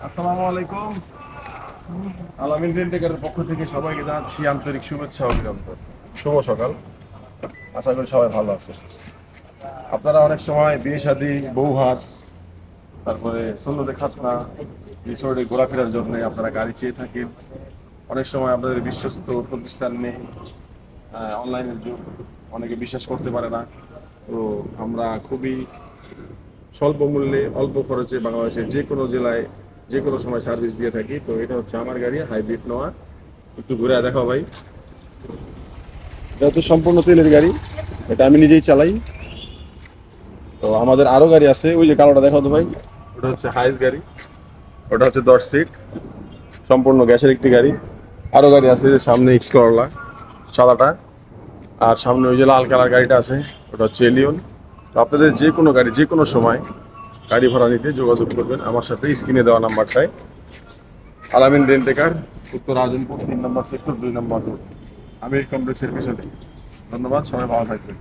আসসালামু আলাইকুম। আলামিন রেন্টেকারের পক্ষ থেকে সবাইকে জানাচ্ছি আন্তরিক শুভেচ্ছা ও অভিনন্দন। শুভ সকাল। আশা করি সবাই ভালো আছে। আপনারা অনেক সময় বিয়ে শাদী, বৌভাত, তারপরে সুন্নতে খাতনা, রিসোর্টে ঘোরাফেরার জন্য আপনারা গাড়ি চেয়ে থাকেন। অনেক সময় আপনাদের বিশ্বস্ত প্রতিষ্ঠান নেই, অনলাইনের যুগ, অনেকে বিশ্বাস করতে পারে না। তো আমরা খুবই স্বল্প মূল্যে অল্প খরচে বাংলাদেশের যে কোনো জেলায় যে কোনো সময় সার্ভিস দিয়ে থাকি। তো এটা হচ্ছে আমার গাড়ি হাইব্রিড নোয়া। একটু ঘুরে দেখাও ভাই। এটা হচ্ছে সম্পূর্ণ তেলের গাড়ি, এটা আমি নিজেই চালাই। তো আমাদের আরো গাড়ি আছে, ওই যে কালোটা দেখাও তো ভাই, ওটা হচ্ছে হাইস গাড়ি, ওটা হচ্ছে 10 সিট, সম্পূর্ণ গ্যাসের একটি গাড়ি। আরো গাড়ি আছে, যে সামনে এক্স করলা সাদাটা, আর সামনে ওই যে লাল কালার গাড়িটা আছে, ওটা হচ্ছে এলিয়ন। তো আপনাদের যে কোনো গাড়ি যে কোনো সময় গাড়ি ভাড়া নিতে যোগাযোগ করবেন আমার সাথে স্ক্রিনে দেওয়া নাম্বারটায়। আলামিন রেন্টেকার, উত্তর আজিমপুর 3 নম্বর সেক্টর 2 নম্বর রোড, আমির কমপ্লেক্সের পিছনে। ধন্যবাদ, সবাই ভালো থাকবেন।